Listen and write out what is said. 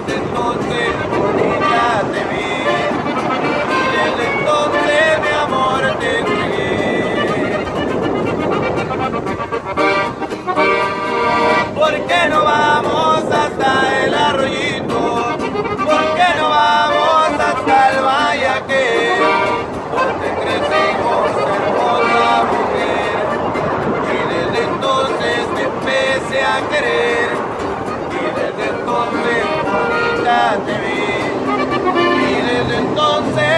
desde entonces bonita te vi, y desde entonces mi amor te entregué. ¿Por qué no vamos hasta el arroyito? ¿Por qué no vamos hasta el valle aquel? Donde crecimos hermosa mujer, y desde entonces te empecé a querer, y desde entonces bonita te vi, y desde entonces